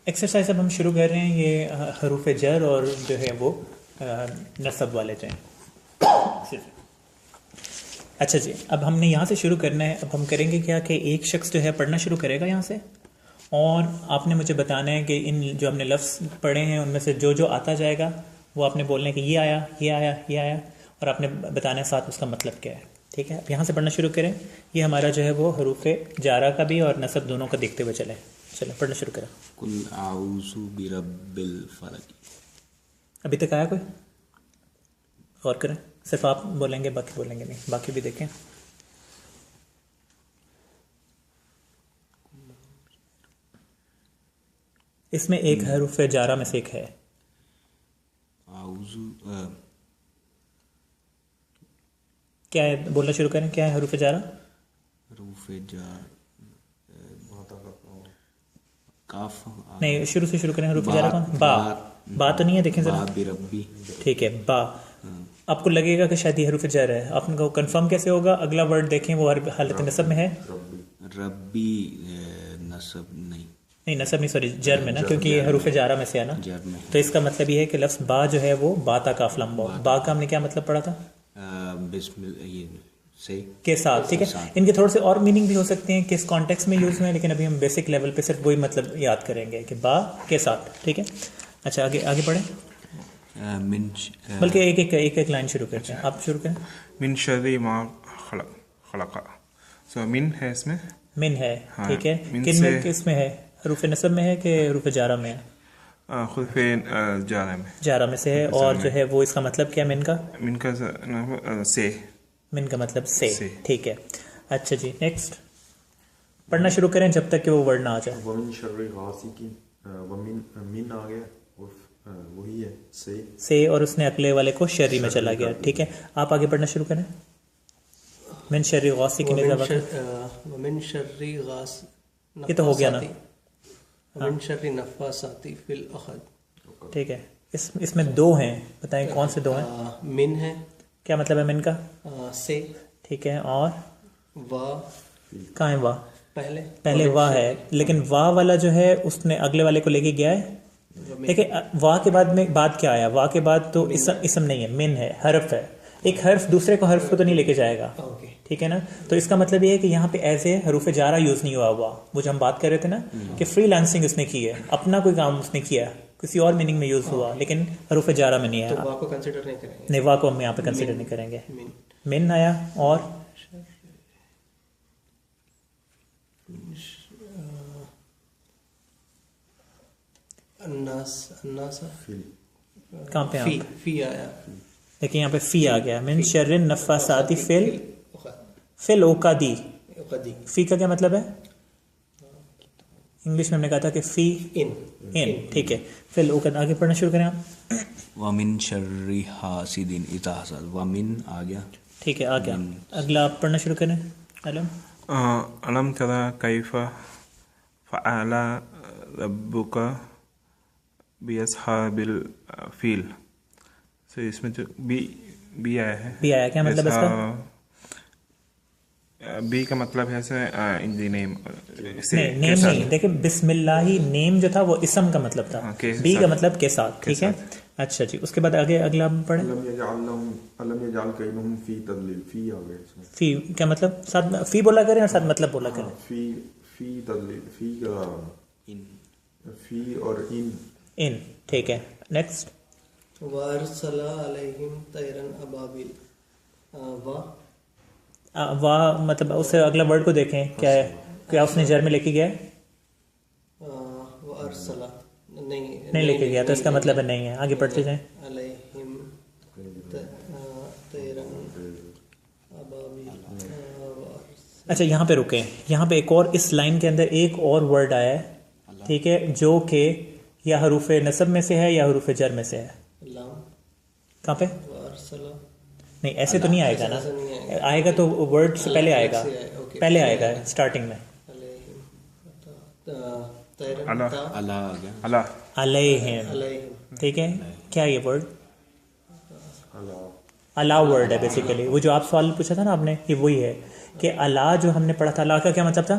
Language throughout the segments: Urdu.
ایکسرسائز اب ہم شروع کر رہے ہیں. یہ حروف جر اور جو ہے وہ نصب والے جو ہیں. اچھا جی، اب ہم نے یہاں سے شروع کرنا ہے. اب ہم کریں گے کیا کہ ایک شخص جو ہے پڑھنا شروع کرے گا یہاں سے، اور آپ نے مجھے بتانا ہے کہ ان جو ہم نے لفظ پڑھے ہیں ان میں سے جو جو آتا جائے گا وہ آپ نے بولنا ہے کہ یہ آیا، یہ آیا، یہ آیا، اور آپ نے بتانا ہے ساتھ اس کا مطلب کیا ہے. ٹھیک ہے، اب یہاں سے پڑھنا شروع کریں. یہ ہمارا جو ہے وہ حروف جارہ کا بھی اور نصب دونوں کا دیکھتے ہوئے چلیں. چلیں پڑھنا شروع کریں. قل اعوذ برب الفلق. ابھی تک آیا کوئی؟ غور کریں. صرف آپ بولیں گے، باقی بولیں گے نہیں. باقی بھی دیکھیں. اس میں ایک حروف جارہ میں سے ایک ہے. اعوذ کیا ہے؟ بولنا شروع کریں. کیا ہے حروف جارہ؟ حروف جار کاف. نہیں، شروع سے شروع کریں. حروف جارہ کون؟ با. با تو نہیں ہے، دیکھیں ذرا. با بربی. ٹھیک ہے، با. آپ کو لگے گا کہ شاید یہ حروف جر ہے. آپ کو کنفرم کیسے ہوگا؟ اگلا ورڈ دیکھیں، وہ حالت نصب میں ہے. ربی نصب نہیں، نہیں نصب نہیں، سوری جر میں نا، کیونکہ یہ حروف جارہ میں سے ہے نا. جر میں. تو اس کا مطلب یہ ہے کہ لفظ با جو ہے وہ با تا کاف لمبا. با کا ہم نے کیا مطلب پڑھا تھا؟ بسم اللہ، یہ سے کے ساتھ. ٹھیک ہے، ان کے تھوڑے سے اور میننگ بھی ہو سکتے ہیں کس کانٹیکس میں یوز ہوئے ہیں، لیکن ابھی ہم بیسک لیول پہ صرف وہی مطلب یاد کریں گے کہ با کے ساتھ. ٹھیک ہے، اچھا آگے پڑھیں. من بلکہ ایک لائن شروع کرتے ہیں. آپ شروع کریں. من شر ما خلق. سو من ہے اس میں. من ہے. ہاں، ٹھیک ہے، من کن میں سے- کس میں ہے؟ حروف نصب میں ہے کہ حروف جارہ میں ہے؟ خود جارہ میں. جارہ میں سے ہے. اور جو ہے وہ اس کا مطلب کیا ہے من کا؟ من کا سے. من کا مطلب سے. سے. ٹھیک ہے، اچھا جی نیکسٹ. پڑھنا شروع کریں جب تک کہ وہ ورڈ نہ آ جائے. ومن شر غاسق ومن من آ گیا اور وہی ہے سے، اور اس نے اگلے والے کو شری میں چلا گیا. ٹھیک ہے، آپ آگے پڑھنا شروع کریں. من شر غاسق ومن شر غاس. یہ تو ہو گیا نا. ومن شر نفاثات فی العقد. ٹھیک ہے، اس میں دو ہیں، بتائیں کون سے دو ہیں؟ من ہے. کیا مطلب ہے من کا؟ سے. ٹھیک ہے، اور وا. کہاں ہے وا؟ پہلے وا ہے، لیکن وا والا جو ہے اس نے اگلے والے کو لے کے گیا ہے. دیکھیں وا کے بعد کیا آیا؟ وا کے بعد تو اسم نہیں ہے، من ہے، حرف ہے. ایک حرف دوسرے کو حرف کو تو نہیں لے کے جائے گا. ٹھیک ہے نا. تو اس کا مطلب یہ ہے کہ یہاں پہ ایسے حروف جارہ یوز نہیں ہوا. وہ جو ہم بات کر رہے تھے نا کہ فری لانسنگ اس نے کی ہے، اپنا کوئی کام اس نے کیا، کسی اور میننگ میں یوز ہوا، لیکن حروف جارہ میں نہیں تو آیا. وا کو کنسیڈر نہیں کریں گے. نہیں، وا کو ہم یہاں پہ کنسیڈر نہیں کریں گے. من. من آیا. اور الناس. کہاں پہ فی. فی آیا. لیکن یہاں پہ فی آ گیا. من شر النفاثات فی العقد. فی کا کیا مطلب ہے؟ انگلش میں ہم نے کہا تھا کہ فی ان. ٹھیک ہے، فی العقد. آگے پڑھنا شروع کریں آپ. ومن شر حاسد اذا حسد. ومن آ گیا. ٹھیک ہے، آ گیا. اگلا آپ پڑھنا شروع کریں. علم. علم ترى كيف فعل ربك بأصحاب الفیل. سو اس میں جو بی آیا ہے. بی آیا، کیا مطلب اس کا؟ بی کا مطلب ہے ان دی نیم. نہیں، نیم نہیں. دیکھیں بسم اللہ نیم جو تھا وہ اسم کا مطلب تھا. بی کا مطلب کے ساتھ. ٹھیک ہے، اچھا جی. اس کے بعد آگے اگلا پڑھیں. علم یجعل کیدہم فی تضلیل. فی آ گیا اس میں. فی کیا مطلب؟ ساتھ فی بولا کریں اور ساتھ مطلب بولا کریں. فی تضلیل. فی کا فی اور ان. ٹھیک ہے، نیکسٹ. وارسل علیہم طیرا ابابیل. واہ مطلب اس سے اگلا ورڈ کو دیکھیں کیا ہے. کیا اس نے جر میں لے کے گیا؟ وارسل نہیں لے کے گیا، تو اس کا مطلب نہیں ہے. آگے پڑھتے جائیں. علیہم طیرا ابابیل. اچھا یہاں پہ رکیں. یہاں پہ ایک اور اس لائن کے اندر ایک اور ورڈ آیا ہے. ٹھیک ہے، جو کہ یا حروف نصب میں سے ہے یا حروف جر میں سے ہے. کہاں پہ؟ نہیں ایسے تو نہیں آئے گا نا. آئے گا تو ورڈ سے پہلے آئے گا. پہلے آئے گا اسٹارٹنگ میں. اللہ علیہم. ٹھیک ہے، کیا یہ ورڈ؟ اللہ ورڈ ہے بیسیکلی. وہ جو آپ سوال پوچھا تھا نا آپ نے، یہ وہی ہے کہ اللہ جو ہم نے پڑھا تھا. اللہ کا کیا مطلب تھا؟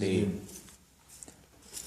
him.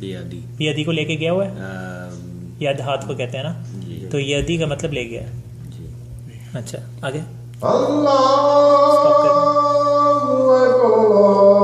بیادی بیادی کو لے کے گیا ہوا ہے، ید ہاتھ کو کہتے ہیں نا، جی تو یدی کا مطلب لے گیا ہے. جی. اچھا آگے. اللہ